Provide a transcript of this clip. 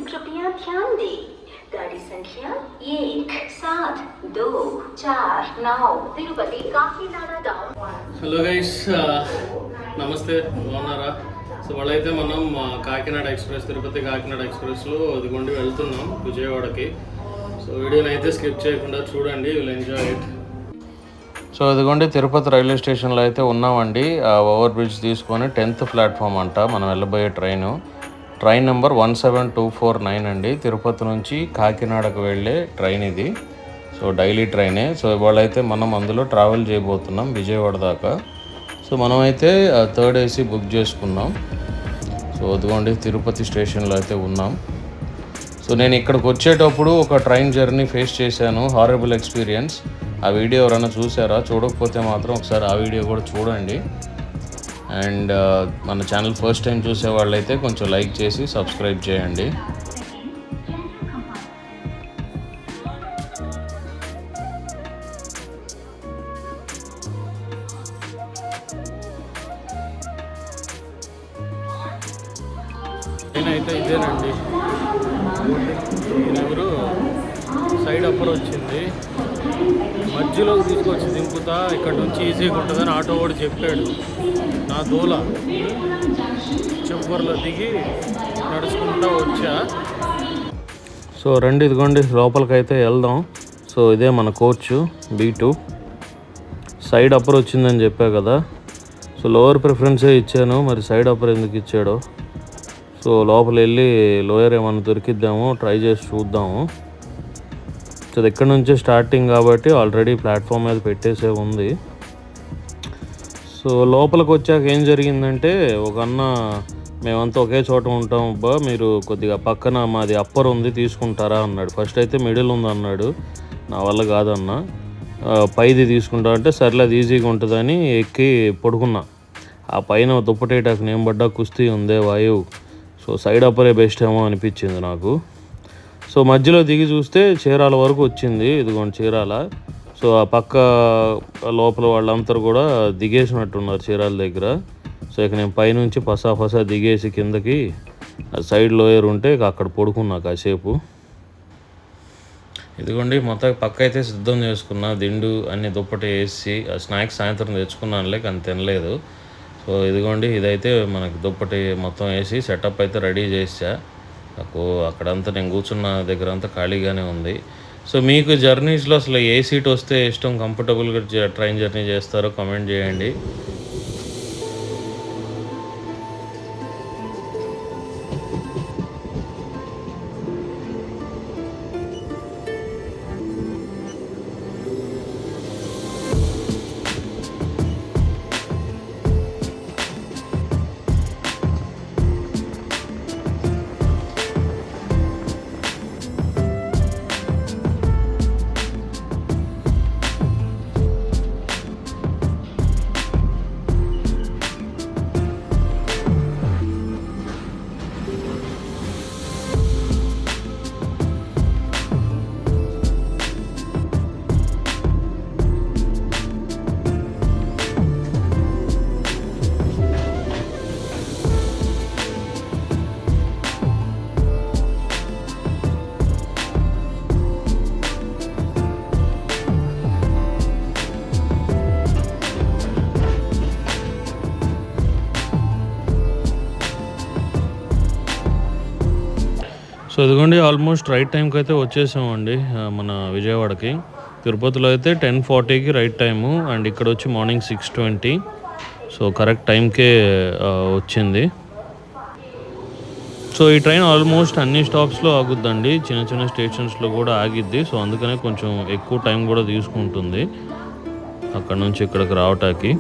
कृपया ध्यान दें। गाड़ी संख्या 172449 Tirupati Kakinada down. Hello guys, నమస్తే, బాగున్నారా? సో వాళ్ళైతే మనం కాకినాడ ఎక్స్ప్రెస్, తిరుపతి కాకినాడ ఎక్స్ప్రెస్లో ఇదిగోండి వెళ్తున్నాం విజయవాడకి. సో వీడియోని అయితే స్కిప్ చేయకుండా చూడండి, విల్ ఎంజాయ్ ఇట్. సో ఇదిగోండి తిరుపతి రైల్వే స్టేషన్లో అయితే ఉన్నామండి. ఓవర్ బ్రిడ్జ్ తీసుకొని 10th ప్లాట్ఫామ్ అంట మనం వెళ్ళబోయే ట్రైన్ నెంబర్ 17249 అండి. తిరుపతి నుంచి కాకినాడకు వెళ్ళే ట్రైన్ ఇది. సో డైలీ ట్రైనే. సో ఇవాళైతే మనం అందులో ట్రావెల్ చేయబోతున్నాం విజయవాడ దాకా. సో మనమైతే 3rd AC బుక్ చేసుకున్నాం. సో అదిగోండి తిరుపతి స్టేషన్లో అయితే ఉన్నాం. సో నేను ఇక్కడికి వచ్చేటప్పుడు ఒక ట్రైన్ జర్నీ ఫేస్ చేశాను, హారబుల్ ఎక్స్పీరియన్స్. ఆ వీడియో ఎవరైనా చూసారా? చూడకపోతే మాత్రం ఒకసారి ఆ వీడియో కూడా చూడండి. అండ్ మన ఛానల్ ఫస్ట్ టైం చూసే వాళ్ళైతే కొంచెం లైక్ చేసి సబ్స్క్రైబ్ చేయండి. నేనైతే ఇదేనండి, ఎవరు సైడ్ అప్పర్ వచ్చింది, మధ్యలోకి తీసుకొచ్చి దింపుతా, ఇక్కడ నుంచి ఈజీగా ఉంటుందని ఆటో వాడు చెప్పాడు. నా దూల చివరిలో దిగి నడుచుకుంటూ వచ్చా. సో రండి, ఇదిగోండి లోపలికైతే వెళ్దాం. సో ఇదే మన కోచ్ B2. సైడ్ అప్పర్ వచ్చిందని చెప్పా కదా. సో లోవర్ ప్రిఫరెన్సే ఇచ్చాను, మరి సైడ్ అప్పర్ ఎందుకు ఇచ్చాడో. సో లోపల వెళ్ళి లోయర్ ఏమన్నా దొరికిద్దాము, ట్రై చేసి చూద్దాము. సో అది ఎక్కడి నుంచే స్టార్టింగ్ కాబట్టి ఆల్రెడీ ప్లాట్ఫామ్ మీద పెట్టేసే ఉంది. సో లోపలికి వచ్చాక ఏం జరిగిందంటే, ఒక అన్న మేమంతా ఒకే చోట ఉంటాం అబ్బా, మీరు కొద్దిగా పక్కన మాది అప్పర్ ఉంది తీసుకుంటారా అన్నాడు. ఫస్ట్ అయితే మిడిల్ ఉంది అన్నాడు, నా వల్ల కాదన్న, పైది తీసుకుంటా అంటే సర్లే అది ఈజీగా ఉంటుందని ఎక్కి పడుకున్నా. ఆ పైన దుప్పటేటాకు నేను పడ్డా కుస్తీ ఉందే వాయువు. సో సైడ్ అప్పరే బెస్ట్ ఏమో అనిపించింది నాకు. సో మధ్యలో దిగి చూస్తే చీరాల వరకు వచ్చింది, ఇదిగోండి చీరాల. సో ఆ పక్క లోపల వాళ్ళందరూ కూడా దిగేసినట్టున్నారు చీరాల దగ్గర. సో ఇక నేను పైనుంచి పసా దిగేసి కిందకి సైడ్ లోయర్ ఉంటే అక్కడ పడుకున్నా కాసేపు. ఇదిగోండి మొత్తం పక్క అయితే సిద్ధం చేసుకున్నా, దిండు అన్ని దుప్పటి వేసి. స్నాక్స్ సాయంత్రం తెచ్చుకున్నానులే కానీ తినలేదు. సో ఇదిగోండి ఇదైతే మనకి దుప్పటి మొత్తం వేసి సెటప్ అయితే రెడీ చేసా. నాకు అక్కడంతా నేను కూర్చున్న దగ్గర అంతా ఖాళీగానే ఉంది. సో మీకు జర్నీస్లో అసలు ఏ సీట్ వస్తే ఇష్టం, కంఫర్టబుల్గా ట్రైన్ జర్నీ చేస్తారో కామెంట్ చేయండి. సో ఇదిగోండి ఆల్మోస్ట్ రైట్ టైంకి అయితే వచ్చేసామండి మన విజయవాడకి. తిరుపతిలో అయితే 10:40కి రైట్ టైము, అండ్ ఇక్కడ వచ్చి మార్నింగ్ 6:20. సో కరెక్ట్ టైంకే వచ్చింది. సో ఈ ట్రైన్ ఆల్మోస్ట్ అన్ని స్టాప్స్లో ఆగుద్దండి, చిన్న స్టేషన్స్లో కూడా ఆగిద్ది. సో అందుకనే కొంచెం ఎక్కువ టైం కూడా తీసుకుంటుంది అక్కడ నుంచి ఇక్కడికి రావటానికి.